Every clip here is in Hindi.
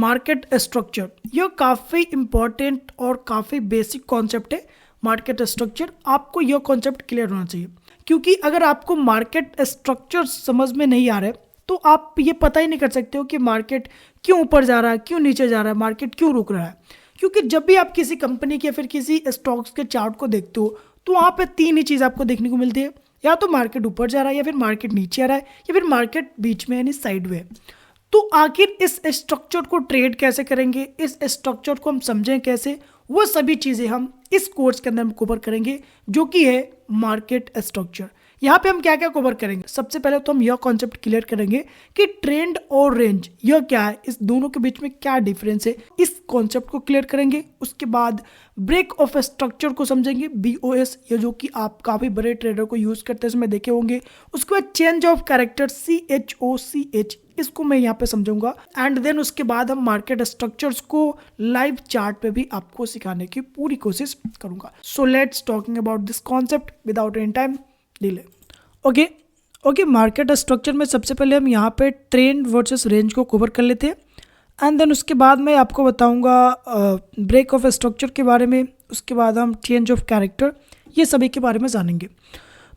मार्केट स्ट्रक्चर, यह काफ़ी इम्पॉर्टेंट और काफ़ी बेसिक कॉन्सेप्ट है। मार्केट स्ट्रक्चर, आपको यह कॉन्सेप्ट क्लियर होना चाहिए, क्योंकि अगर आपको मार्केट स्ट्रक्चर समझ में नहीं आ रहा है तो आप ये पता ही नहीं कर सकते हो कि मार्केट क्यों ऊपर जा रहा है, क्यों नीचे जा रहा है, मार्केट क्यों रुक रहा है। क्योंकि जब भी आप किसी कंपनी के या फिर किसी स्टॉक्स के चार्ट को देखते हो तो वहाँ पे तीन ही चीज़ आपको देखने को मिलती है, या तो मार्केट ऊपर जा रहा है, या फिर मार्केट नीचे आ रहा है, या फिर मार्केट बीच में यानी साइड में। तो आखिर इस स्ट्रक्चर को ट्रेड कैसे करेंगे, इस स्ट्रक्चर को हम समझें कैसे, वो सभी चीज़ें हम इस कोर्स के अंदर हम कवर करेंगे, जो कि है मार्केट स्ट्रक्चर। यहाँ पे हम क्या क्या कवर करेंगे, सबसे पहले तो हम यह कॉन्सेप्ट क्लियर करेंगे कि ट्रेंड और रेंज यह क्या है, इस दोनों के बीच में क्या डिफरेंस है, इस कॉन्सेप्ट को क्लियर करेंगे। उसके बाद ब्रेक ऑफ स्ट्रक्चर को समझेंगे, BOS, ये जो कि आप काफ़ी बड़े ट्रेडर को यूज़ करते समय देखे होंगे। उसके बाद चेंज ऑफ कैरेक्टर, CHOCH, इसको मैं यहाँ पे समझूंगा। एंड देन उसके बाद हम मार्केट स्ट्रक्चर्स को लाइव चार्ट पे भी आपको सिखाने की पूरी कोशिश करूंगा। So let's talking about this concept without any time delay. Okay, market structure में सबसे पहले हम यहाँ पे ट्रेंड वर्सेस रेंज को कवर कर लेते हैं। एंड देन उसके बाद मैं आपको बताऊंगा ब्रेक ऑफ स्ट्रक्चर के बारे में। उसके बाद हम चेंज ऑफ कैरेक्टर, ये सभी के बारे में जानेंगे।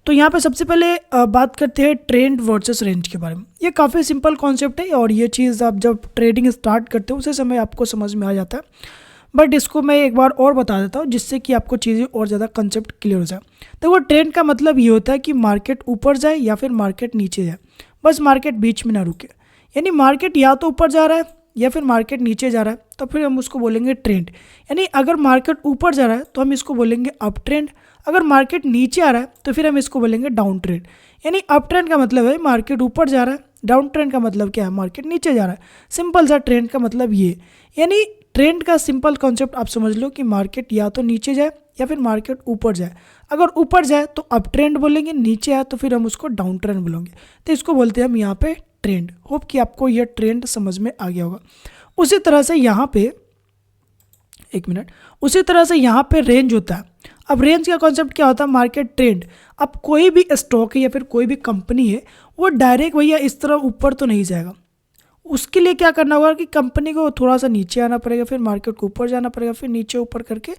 तो यहाँ पे सबसे पहले बात करते हैं ट्रेंड वर्सेस रेंज के बारे में। ये काफ़ी सिंपल कॉन्सेप्ट है और ये चीज़ आप जब ट्रेडिंग स्टार्ट करते हो उसी समय आपको समझ में आ जाता है, बट इसको मैं एक बार और बता देता हूँ जिससे कि आपको चीज़ें और ज़्यादा कंसेप्ट क्लियर हो जाए। देखो, ट्रेंड का मतलब ये होता है कि मार्केट ऊपर जाए या फिर मार्केट नीचे जाए, बस मार्केट बीच में ना रुके। यानी मार्केट या तो ऊपर जा रहा है या फिर मार्केट नीचे जा रहा है, तो फिर हम उसको बोलेंगे ट्रेंड। यानी अगर मार्केट ऊपर जा रहा है तो हम इसको बोलेंगे अप ट्रेंड, अगर मार्केट नीचे आ रहा है तो फिर हम इसको बोलेंगे डाउन ट्रेंड। यानी अप ट्रेंड का मतलब है मार्केट ऊपर जा रहा है, डाउन ट्रेंड का मतलब क्या है, मार्केट नीचे जा रहा है। सिंपल सा ट्रेंड का मतलब ये। यानी ट्रेंड का सिंपल कॉन्सेप्ट आप समझ लो कि मार्केट या तो नीचे जाए या फिर मार्केट ऊपर जाए। अगर ऊपर जाए तो अप ट्रेंड बोलेंगे, नीचे आए तो फिर हम उसको डाउन ट्रेंड बोलेंगे। तो इसको बोलते हैं हम यहाँ पे ट्रेंड। होप कि आपको यह ट्रेंड समझ में आ गया होगा। उसी तरह से यहाँ पे उसी तरह से यहाँ पे रेंज होता है। अब रेंज का कॉन्सेप्ट क्या होता है, मार्केट ट्रेंड। अब कोई भी स्टॉक है या फिर कोई भी कंपनी है, वो डायरेक्ट भैया इस तरह ऊपर तो नहीं जाएगा। उसके लिए क्या करना होगा कि कंपनी को थोड़ा सा नीचे आना पड़ेगा, फिर मार्केट को ऊपर जाना पड़ेगा, फिर नीचे ऊपर करके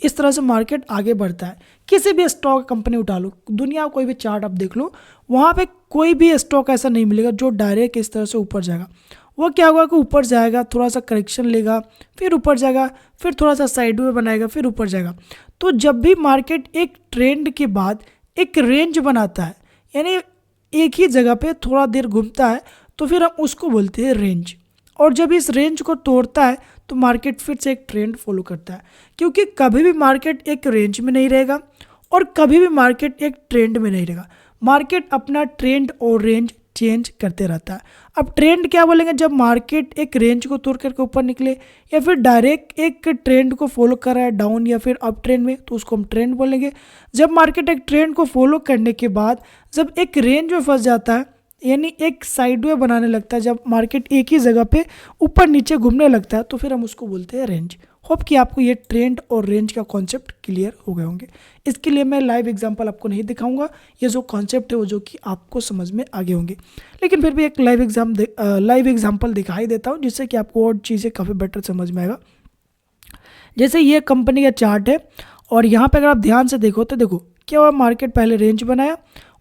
इस तरह से मार्केट आगे बढ़ता है। किसी भी स्टॉक कंपनी उठा लो, दुनिया का कोई भी चार्ट आप देख लो, वहाँ पे कोई भी स्टॉक ऐसा नहीं मिलेगा जो डायरेक्ट इस तरह से ऊपर जाएगा। वो क्या होगा कि ऊपर जाएगा, थोड़ा सा करेक्शन लेगा, फिर ऊपर जाएगा, फिर थोड़ा सा साइड में बनाएगा, फिर ऊपर जाएगा। तो जब भी मार्केट एक ट्रेंड के बाद एक रेंज बनाता है, यानी एक ही जगह पे थोड़ा देर घूमता है, तो फिर हम उसको बोलते हैं रेंज। और जब इस रेंज को तोड़ता है तो मार्केट फिर से एक ट्रेंड फॉलो करता है, क्योंकि कभी भी मार्केट एक रेंज में नहीं रहेगा और कभी भी मार्केट एक ट्रेंड में नहीं रहेगा। मार्केट अपना ट्रेंड और रेंज चेंज करते रहता है। अब ट्रेंड क्या बोलेंगे, जब मार्केट एक रेंज को तोड़ करके ऊपर निकले या फिर डायरेक्ट एक ट्रेंड को फॉलो कर रहा है डाउन या फिर अप ट्रेंड में, तो उसको हम ट्रेंड बोलेंगे। जब मार्केट एक ट्रेंड को फॉलो करने के बाद जब एक रेंज में फंस जाता है, यानी एक साइडवे बनाने लगता है, जब मार्केट एक ही जगह पे ऊपर नीचे घूमने लगता है, तो फिर हम उसको बोलते हैं रेंज। होप कि आपको ये ट्रेंड और रेंज का कॉन्सेप्ट क्लियर हो गए होंगे। इसके लिए मैं लाइव एग्जांपल आपको नहीं दिखाऊंगा, ये जो कॉन्सेप्ट है वो जो कि आपको समझ में आ गए होंगे, लेकिन फिर भी एक लाइव एग्जांपल दिखाई देता हूँ जिससे कि आपको और चीज़ें काफ़ी बेटर समझ में आएगा। जैसे ये कंपनी का चार्ट है और यहाँ पर अगर आप ध्यान से देखो तो देखो क्या हुआ, मार्केट पहले रेंज बनाया,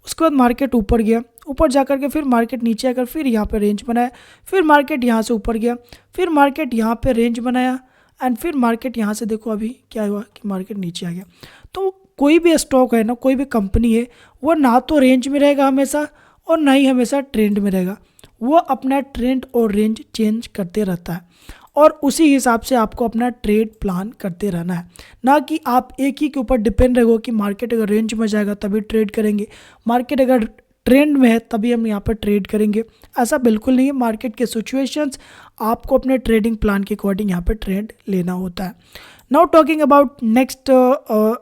उसके बाद मार्केट ऊपर गया, ऊपर जाकर के फिर मार्केट नीचे आकर फिर यहाँ पे रेंज बनाया, फिर मार्केट यहाँ से ऊपर गया, फिर मार्केट यहाँ पे रेंज बनाया, एंड फिर मार्केट यहाँ से देखो अभी क्या हुआ कि मार्केट नीचे आ गया। तो कोई भी स्टॉक है ना, कोई भी कंपनी है, वो ना तो रेंज में रहेगा हमेशा और ना ही हमेशा ट्रेंड में रहेगा। वो अपना ट्रेंड और रेंज चेंज करते रहता है और उसी हिसाब से आपको अपना ट्रेड प्लान करते रहना है, ना कि आप एक ही के ऊपर डिपेंड रहो कि मार्केट अगर रेंज में जाएगा तभी ट्रेड करेंगे, मार्केट अगर ट्रेंड में है तभी हम यहाँ पर ट्रेड करेंगे। ऐसा बिल्कुल नहीं है। मार्केट के सिचुएशंस आपको अपने ट्रेडिंग प्लान के अकॉर्डिंग यहाँ पर ट्रेड लेना होता है। Now talking about next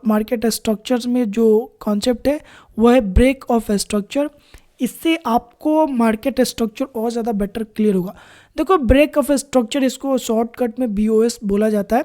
market structures में जो कॉन्सेप्ट है वो है ब्रेक ऑफ स्ट्रक्चर। इससे आपको मार्केट स्ट्रक्चर और ज़्यादा बेटर क्लियर होगा। देखो, ब्रेक ऑफ स्ट्रक्चर, इसको शॉर्टकट में BOS बोला जाता है।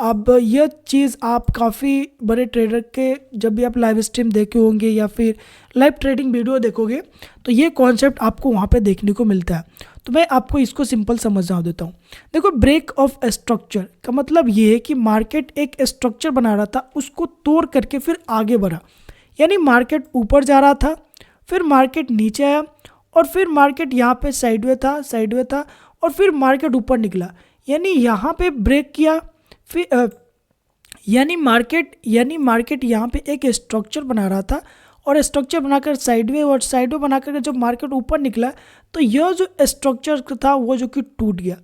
अब यह चीज़ आप काफ़ी बड़े ट्रेडर के जब भी आप लाइव स्ट्रीम देखे होंगे या फिर लाइव ट्रेडिंग वीडियो देखोगे तो ये कॉन्सेप्ट आपको वहाँ पे देखने को मिलता है। तो मैं आपको इसको सिंपल समझा देता हूँ। देखो, ब्रेक ऑफ स्ट्रक्चर का मतलब ये है कि मार्केट एक स्ट्रक्चर बना रहा था, उसको तोड़ करके फिर आगे बढ़ा। यानी मार्केट ऊपर जा रहा था, फिर मार्केट नीचे आया, और फिर मार्केट यहाँ पे साइडवे था, और फिर मार्केट ऊपर निकला। यानी यहाँ पे ब्रेक किया, फिर यानी मार्केट यहाँ पे एक स्ट्रक्चर बना रहा था, और स्ट्रक्चर बनाकर साइडवे बनाकर जब मार्केट ऊपर निकला तो यह जो स्ट्रक्चर था वो जो कि टूट गया।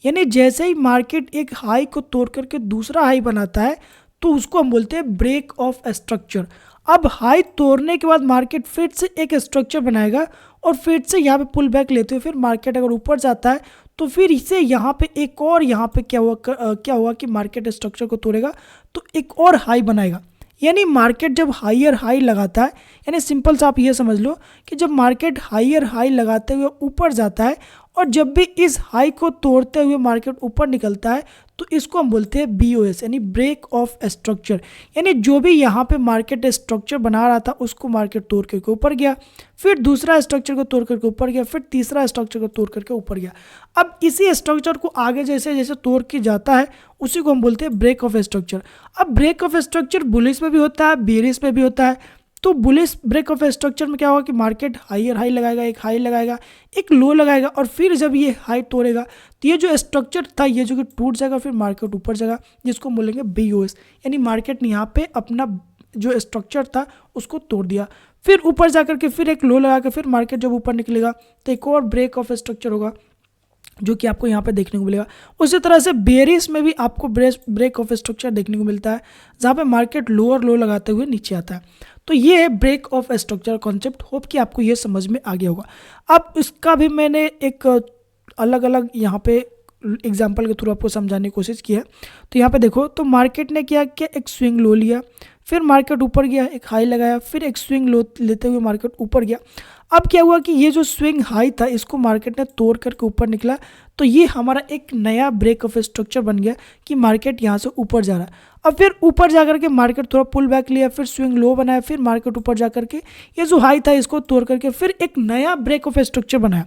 यानी जैसे ही मार्केट एक हाई को तोड़ करके दूसरा हाई बनाता है तो उसको हम बोलते हैं ब्रेक ऑफ स्ट्रक्चर। अब हाई तोड़ने के बाद मार्केट फिर से एक स्ट्रक्चर बनाएगा, और फिर से यहाँ पे पुल बैक लेते हुए फिर मार्केट अगर ऊपर जाता है तो फिर इसे यहाँ पे एक और यहाँ पे क्या हुआ कि मार्केट स्ट्रक्चर को तोड़ेगा तो एक और हाई बनाएगा। यानी मार्केट जब हायर हाई लगाता है, यानी सिंपल सा आप ये समझ लो कि जब मार्केट हायर हाई लगाते हुए ऊपर जाता है और जब भी इस हाई को तोड़ते हुए मार्केट ऊपर निकलता है तो इसको हम बोलते हैं BOS, यानी ब्रेक ऑफ स्ट्रक्चर। यानी जो भी यहाँ पे मार्केट स्ट्रक्चर बना रहा था उसको मार्केट तोड़ करके ऊपर गया, फिर दूसरा स्ट्रक्चर को तोड़ करके ऊपर गया, फिर तीसरा स्ट्रक्चर को तोड़ करके ऊपर गया। अब इसी स्ट्रक्चर को आगे जैसे जैसे तोड़ के जाता है उसी को हम बोलते हैं ब्रेक ऑफ स्ट्रक्चर। अब ब्रेक ऑफ स्ट्रक्चर बुलिश में भी होता है, बेरिश में भी होता है। तो बुलिश ब्रेक ऑफ स्ट्रक्चर में क्या होगा कि मार्केट हायर हाई लगाएगा, एक हाई लगाएगा, एक लो लगाएगा, और फिर जब ये हाई तोड़ेगा तो ये जो स्ट्रक्चर था ये जो कि टूट जाएगा, फिर मार्केट ऊपर जाएगा, जिसको बोलेंगे BOS। यानी मार्केट ने यहाँ पे अपना जो स्ट्रक्चर था उसको तोड़ दिया, फिर ऊपर जाकर के फिर एक लो लगा के फिर मार्केट जब ऊपर निकलेगा तो एक और ब्रेक ऑफ स्ट्रक्चर होगा जो कि आपको यहाँ पे देखने को मिलेगा। उसी तरह से बेरिश में भी आपको ब्रेक ऑफ स्ट्रक्चर देखने को मिलता है, जहाँ पे मार्केट लोअर लो लगाते हुए नीचे आता है। तो ये है break of structure concept. Hope कि आपको ये समझ में आ गया होगा। अब इसका भी मैंने एक अलग अलग यहाँ पे एग्जाम्पल के थ्रू आपको समझाने की कोशिश की है। तो यहाँ पे देखो, तो मार्केट ने क्या किया, एक स्विंग लो लिया, फिर मार्केट ऊपर गया, एक हाई लगाया, फिर एक स्विंग लो लेते हुए मार्केट ऊपर गया। अब क्या हुआ कि ये जो स्विंग हाई था इसको मार्केट ने तोड़ करके ऊपर निकला, तो ये हमारा एक नया ब्रेक ऑफ स्ट्रक्चर बन गया कि मार्केट यहाँ से ऊपर जा रहा है। अब फिर ऊपर जाकर के मार्केट थोड़ा पुल बैक लिया, फिर स्विंग लो बनाया, फिर मार्केट ऊपर जाकर के ये जो हाई था इसको तोड़ करके फिर एक नया ब्रेक ऑफ स्ट्रक्चर बनाया,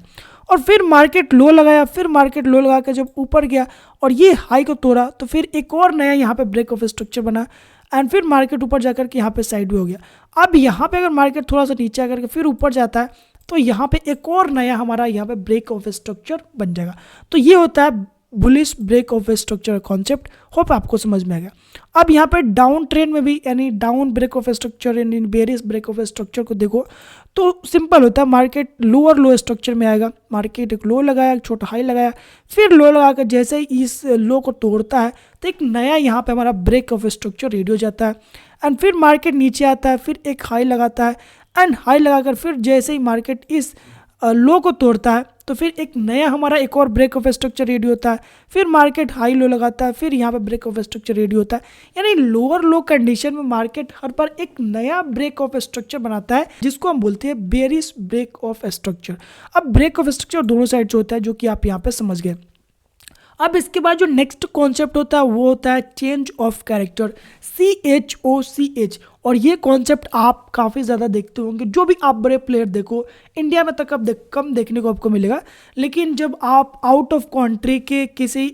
और फिर मार्केट लो लगाया, फिर मार्केट लो लगा के जब ऊपर गया और ये हाई को तोड़ा तो फिर एक और नया यहाँ पे ब्रेक ऑफ स्ट्रक्चर बना, एंड फिर मार्केट ऊपर जाकर के यहाँ पे साइड हो गया। अब यहाँ पे अगर मार्केट थोड़ा सा नीचे आकर के फिर ऊपर जाता है तो यहाँ पे एक और नया हमारा यहाँ पे ब्रेक ऑफ स्ट्रक्चर बन जाएगा। तो ये होता है bullish break of structure concept. Hope आपको समझ में आ गया। अब यहाँ पे डाउन ट्रेंड में भी यानी डाउन ब्रेक ऑफ स्ट्रक्चर यानी बेरिश ब्रेक ऑफ स्ट्रक्चर को देखो तो सिंपल होता है, मार्केट लोअर लो स्ट्रक्चर में आएगा, मार्केट एक लो लगाया, एक छोटा हाई लगाया, फिर लो लगा कर जैसे ही इस लो को तोड़ता है तो एक नया यहाँ पे हमारा ब्रेक ऑफ स्ट्रक्चर रेडी हो जाता है, एंड फिर मार्केट नीचे आता है, फिर एक हाई लगाता है, एंड हाई लगाकर फिर जैसे ही मार्केट इस लो को तोड़ता है तो फिर एक नया हमारा एक और ब्रेक ऑफ स्ट्रक्चर रेडी होता है, फिर मार्केट हाई लो लगाता है, फिर यहाँ पे ब्रेक ऑफ स्ट्रक्चर रेडी होता है। यानी लोअर लो कंडीशन में मार्केट हर बार एक नया ब्रेक ऑफ स्ट्रक्चर बनाता है जिसको हम बोलते हैं बेरिश ब्रेक ऑफ स्ट्रक्चर। अब ब्रेक ऑफ स्ट्रक्चर दोनों साइड से होता है जो कि आप यहाँ पे समझ गए। अब इसके बाद जो नेक्स्ट कॉन्सेप्ट होता है वो होता है चेंज ऑफ कैरेक्टर, CHOCH। और ये कॉन्सेप्ट आप काफ़ी ज़्यादा देखते होंगे, जो भी आप बड़े प्लेयर देखो इंडिया में तक अब कम देखने को आपको मिलेगा, लेकिन जब आप आउट ऑफ कंट्री के किसी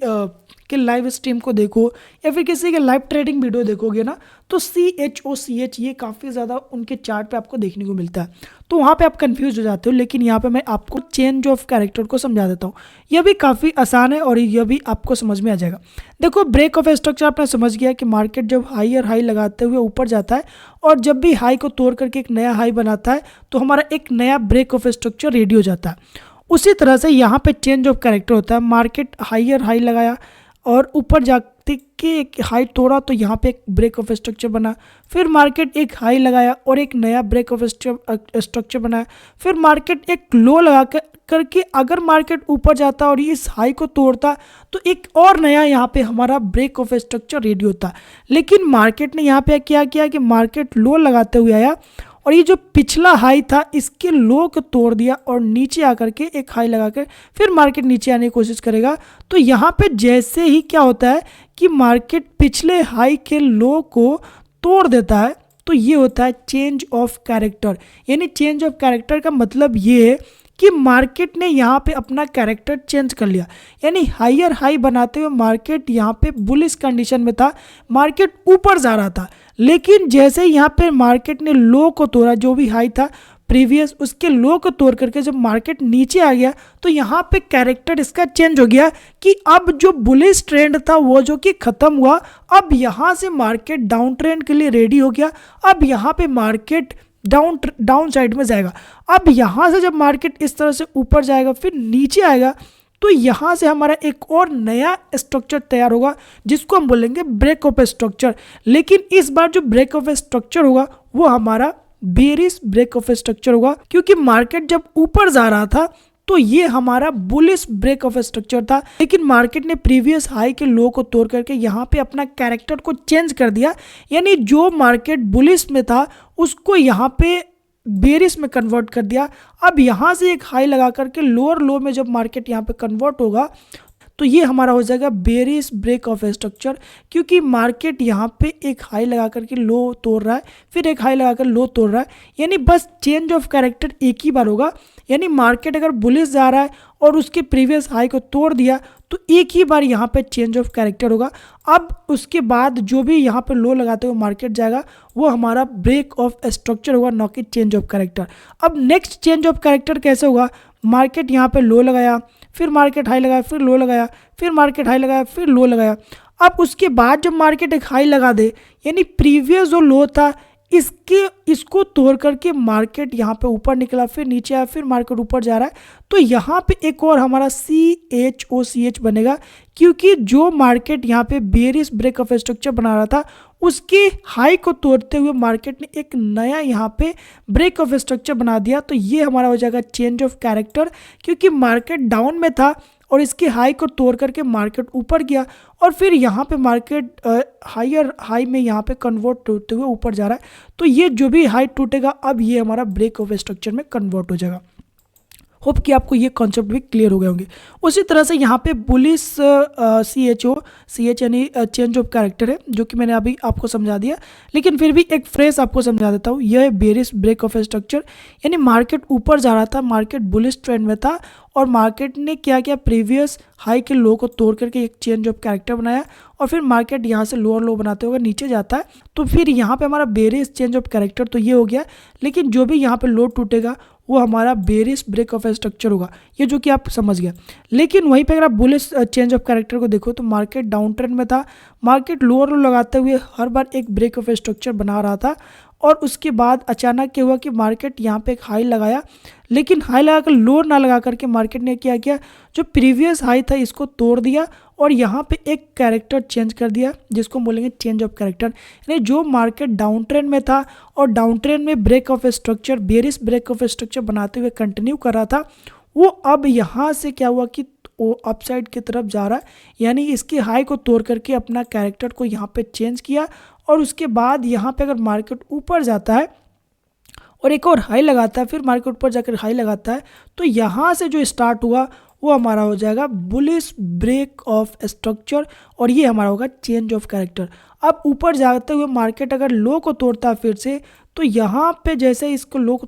के लाइव स्ट्रीम को देखो या फिर किसी के लाइव ट्रेडिंग वीडियो देखोगे ना तो CHOCH ये काफ़ी ज़्यादा उनके चार्ट पे आपको देखने को मिलता है। तो वहाँ पे आप कंफ्यूज हो जाते हो, लेकिन यहाँ पे मैं आपको चेंज ऑफ कैरेक्टर को समझा देता हूँ। यह भी काफ़ी आसान है और यह भी आपको समझ में आ जाएगा। देखो, ब्रेक ऑफ स्ट्रक्चर आपने समझ गया कि मार्केट जब हाई और हाई लगाते हुए ऊपर जाता है और जब भी हाई को तोड़ करके एक नया हाई बनाता है तो हमारा एक नया ब्रेक ऑफ स्ट्रक्चर रेडी हो जाता है। उसी तरह से यहाँ पे चेंज ऑफ कैरेक्टर होता है। मार्केट हाई और हाई लगाया और ऊपर जाते के एक हाई तोड़ा तो यहाँ पे एक ब्रेक ऑफ स्ट्रक्चर बना, फिर मार्केट एक हाई लगाया और एक नया ब्रेक ऑफ स्ट्रक्चर बनाया, फिर मार्केट एक लो लगा करके अगर मार्केट ऊपर जाता और इस हाई को तोड़ता तो एक और नया यहाँ पे हमारा ब्रेक ऑफ स्ट्रक्चर रेडी होता। लेकिन मार्केट ने यहाँ पे क्या किया कि मार्केट लो लगाते हुए आया और ये जो पिछला हाई था इसके लो को तोड़ दिया और नीचे आकर के एक हाई लगाकर फिर मार्केट नीचे आने की कोशिश करेगा। तो यहाँ पे जैसे ही क्या होता है कि मार्केट पिछले हाई के लो को तोड़ देता है तो ये होता है चेंज ऑफ कैरेक्टर। यानी चेंज ऑफ कैरेक्टर का मतलब ये है कि मार्केट ने यहाँ पे अपना कैरेक्टर चेंज कर लिया, यानी हायर हाई बनाते हुए मार्केट यहाँ पे बुलिश कंडीशन में था, मार्केट ऊपर जा रहा था। लेकिन जैसे यहाँ पे मार्केट ने लो को तोड़ा, जो भी हाई था प्रीवियस उसके लो को तोड़ करके जब मार्केट नीचे आ गया तो यहाँ पे कैरेक्टर इसका चेंज हो गया कि अब जो बुलिश ट्रेंड था वो जो कि खत्म हुआ, अब यहाँ से मार्केट डाउन ट्रेंड के लिए रेडी हो गया। अब यहाँ पे मार्केट डाउन साइड में जाएगा। अब यहाँ से जब मार्केट इस तरह से ऊपर जाएगा फिर नीचे आएगा तो यहाँ से हमारा एक और नया स्ट्रक्चर तैयार होगा जिसको हम बोलेंगे ब्रेक ऑफ स्ट्रक्चर। लेकिन इस बार जो ब्रेक ऑफ स्ट्रक्चर होगा वो हमारा बेरिश ब्रेक ऑफ स्ट्रक्चर होगा, क्योंकि मार्केट जब ऊपर जा रहा था तो ये हमारा बुलिश ब्रेक ऑफ स्ट्रक्चर था। लेकिन मार्केट ने प्रीवियस हाई के लो को तोड़ करके यहाँ पे अपना कैरेक्टर को चेंज कर दिया, यानी जो मार्केट बुलिश में था उसको यहाँ पे बेरिश में कन्वर्ट कर दिया। अब यहाँ से एक हाई लगा करके लोअर लो में जब मार्केट यहाँ पे कन्वर्ट होगा तो ये हमारा हो जाएगा बेरिश ब्रेक ऑफ स्ट्रक्चर, क्योंकि मार्केट यहाँ पे एक हाई लगा करके लो तोड़ रहा है, फिर एक हाई लगा कर लो तोड़ रहा है, यानी बस चेंज ऑफ कैरेक्टर एक ही बार होगा। यानी मार्केट अगर बुलिश जा रहा है और उसके प्रीवियस हाई को तोड़ दिया तो एक ही बार यहाँ पे चेंज ऑफ कैरेक्टर होगा। अब उसके बाद जो भी यहाँ पे लो लगाते हुए मार्केट जाएगा वो हमारा ब्रेक ऑफ स्ट्रक्चर होगा, न कि चेंज ऑफ कैरेक्टर। अब नेक्स्ट चेंज ऑफ कैरेक्टर कैसे होगा, मार्केट यहाँ पे लो लगाया, फिर मार्केट हाई लगाया, फिर लो लगाया, फिर मार्केट हाई लगाया, फिर लो लगाया। अब उसके बाद जब मार्केट एक हाई लगा दे, यानी प्रीवियस जो लो था इसको तोड़ करके मार्केट यहाँ पे ऊपर निकला, फिर नीचे आया, फिर मार्केट ऊपर जा रहा है, तो यहाँ पे एक और हमारा CHOCH बनेगा, क्योंकि जो मार्केट यहाँ पे बेरिश ब्रेक ऑफ स्ट्रक्चर बना रहा था उसके हाई को तोड़ते हुए मार्केट ने एक नया यहाँ पे ब्रेक ऑफ स्ट्रक्चर बना दिया। तो ये हमारा हो जाएगा चेंज ऑफ कैरेक्टर, क्योंकि मार्केट डाउन में था और इसके हाई को तोड़ करके मार्केट ऊपर गया और फिर यहाँ पे मार्केट हायर हाई में यहाँ पे कन्वर्ट होते हुए ऊपर जा रहा है। तो ये जो भी हाई टूटेगा अब ये हमारा ब्रेक ऑफ स्ट्रक्चर में कन्वर्ट हो जाएगा। होप कि आपको ये कॉन्सेप्ट भी क्लियर हो गए होंगे। उसी तरह से यहाँ पे बुलिश CH यानी चेंज ऑफ कैरेक्टर है, जो कि मैंने अभी आपको समझा दिया, लेकिन फिर भी एक फ्रेज आपको समझा देता हूँ। यह है बेरिश ब्रेक ऑफ स्ट्रक्चर, यानी मार्केट ऊपर जा रहा था, मार्केट बुलिश ट्रेंड में था और मार्केट ने क्या किया, प्रीवियस हाई के लो को तोड़ करके एक चेंज ऑफ कैरेक्टर बनाया और फिर मार्केट यहाँ से लोअर लो बनाते हुए नीचे जाता है। तो फिर यहाँ पे हमारा बेरिश चेंज ऑफ कैरेक्टर तो ये हो गया, लेकिन जो भी यहाँ पे लो टूटेगा वो हमारा बेरिश ब्रेक ऑफ स्ट्रक्चर होगा, ये जो कि आप समझ गया। लेकिन वहीं पे अगर आप बुलिश चेंज ऑफ कैरेक्टर को देखो तो मार्केट डाउन ट्रेंड में था, मार्केट लोअर लो लगाते हुए हर बार एक ब्रेक ऑफ स्ट्रक्चर बना रहा था और उसके बाद अचानक क्या हुआ कि मार्केट यहाँ पे एक हाई लगाया, लेकिन हाई लगाकर लो ना लगा करके मार्केट ने क्या किया, जो प्रीवियस हाई था इसको तोड़ दिया और यहाँ पे एक कैरेक्टर चेंज कर दिया जिसको बोलेंगे चेंज ऑफ कैरेक्टर। यानी जो मार्केट डाउन ट्रेंड में था और डाउन ट्रेंड में break of structure bearish break of structure बनाते हुए कंटिन्यू कर रहा था, वो अब यहाँ से क्या हुआ कि वो अपसाइड की तरफ जा रहा है, यानी इसकी हाई को तोड़ करके अपना कैरेक्टर को यहाँ पे चेंज किया और उसके बाद यहाँ पे अगर मार्केट ऊपर जाता है और एक और हाई लगाता है, फिर मार्केट ऊपर जाकर हाई लगाता है, तो यहाँ से जो स्टार्ट हुआ वो हमारा हो जाएगा बुलिश ब्रेक ऑफ स्ट्रक्चर और ये हमारा होगा चेंज ऑफ कैरेक्टर। अब ऊपर जाते हुए मार्केट अगर लो को तोड़ता है फिर से, तो यहाँ पे जैसे इसको लो को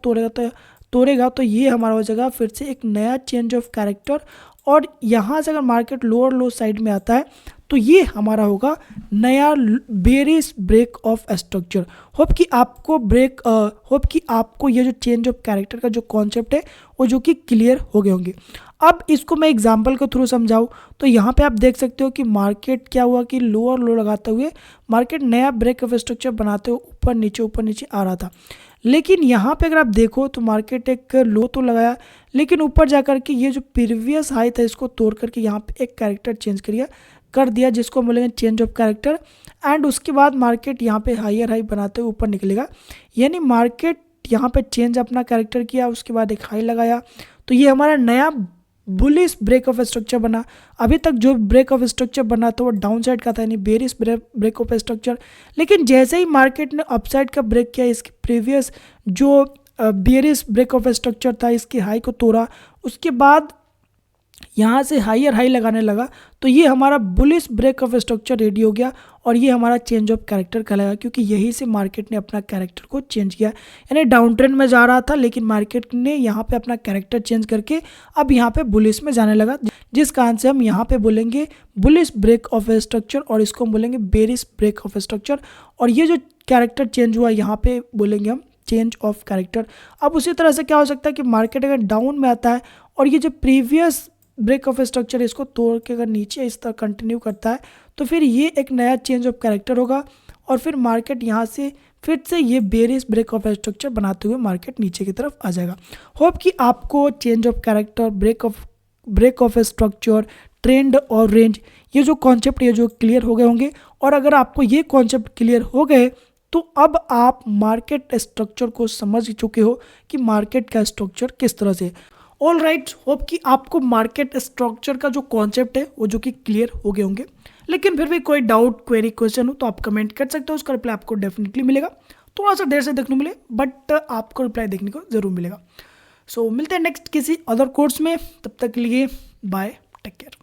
तोड़ेगा तो ये हमारा हो जाएगा फिर से एक नया चेंज ऑफ कैरेक्टर और यहाँ से अगर मार्केट लोअर लो साइड में आता है तो ये हमारा होगा नया bearish break of structure. Hope कि आपको ये जो चेंज ऑफ कैरेक्टर का जो कॉन्सेप्ट है वो जो कि क्लियर हो गए होंगे। अब इसको मैं एग्जांपल के थ्रू समझाऊँ तो यहाँ पे आप देख सकते हो कि मार्केट क्या हुआ कि लोअर लो लगाते हुए मार्केट नया ब्रेक ऑफ स्ट्रक्चर बनाते हुए ऊपर नीचे आ रहा था, लेकिन यहाँ पे अगर आप देखो तो मार्केट एक लो तो लगाया लेकिन ऊपर जाकर के ये जो प्रीवियस हाई था इसको तोड़ करके यहाँ पे एक कैरेक्टर चेंज कर दिया जिसको बोलेंगे चेंज ऑफ कैरेक्टर। एंड उसके बाद मार्केट यहाँ पे हायर हाई बनाते हुए ऊपर निकलेगा, यानी मार्केट यहाँ पे चेंज अपना कैरेक्टर किया, उसके बाद एक हाई लगाया, तो ये हमारा नया बुलिश ब्रेक ऑफ स्ट्रक्चर बना। अभी तक जो ब्रेक ऑफ स्ट्रक्चर बना था वो डाउन साइड का था, यानी बेरिश ब्रेक ऑफ स्ट्रक्चर, लेकिन जैसे ही मार्केट ने अपसाइड का ब्रेक किया, इसके प्रीवियस जो बेरिश ब्रेक ऑफ स्ट्रक्चर था इसकी हाई को तोड़ा, उसके बाद यहाँ से हायर हाई लगाने लगा तो ये हमारा bullish break of structure ready हो गया और ये हमारा चेंज ऑफ कैरेक्टर कहलाएगा, क्योंकि यहीं से मार्केट ने अपना कैरेक्टर को चेंज किया। यानी डाउन ट्रेंड में जा रहा था लेकिन मार्केट ने यहाँ पे अपना कैरेक्टर चेंज करके अब यहाँ पे बुलिश में जाने लगा, जिस कारण से हम यहाँ पे बोलेंगे बुलिश ब्रेक ऑफ स्ट्रक्चर और इसको हम बोलेंगे बेरिश ब्रेक ऑफ स्ट्रक्चर। और ये जो कैरेक्टर चेंज हुआ यहाँ पे बोलेंगे हम चेंज ऑफ कैरेक्टर। अब उसी तरह से क्या हो सकता है कि मार्केट अगर डाउन में आता है और ये जो प्रीवियस ब्रेक ऑफ स्ट्रक्चर इसको तोड़ के अगर नीचे इस तरह कंटिन्यू करता है तो फिर ये एक नया चेंज ऑफ कैरेक्टर होगा और फिर मार्केट यहाँ से फिर से ये बेरिश ब्रेक ऑफ स्ट्रक्चर बनाते हुए मार्केट नीचे की तरफ आ जाएगा। होप कि आपको change of character, break of structure, trend और रेंज ये जो कॉन्सेप्ट ये जो क्लियर हो गए होंगे। और अगर आपको ये कॉन्सेप्ट क्लियर हो गए तो अब आप मार्केट स्ट्रक्चर को समझ चुके हो कि मार्केट का स्ट्रक्चर किस तरह से। ऑल राइट, होप कि आपको मार्केट स्ट्रक्चर का जो कॉन्सेप्ट है वो जो कि क्लियर हो गए होंगे। लेकिन फिर भी कोई डाउट, क्वेरी, क्वेश्चन हो तो आप कमेंट कर सकते हो, उसका रिप्लाई आपको डेफिनेटली मिलेगा। थोड़ा सा देर से देखने मिले बट आपको रिप्लाई देखने को जरूर मिलेगा। सो मिलते हैं नेक्स्ट किसी अदर कोर्स में, तब तक के लिए बाय, टेक केयर।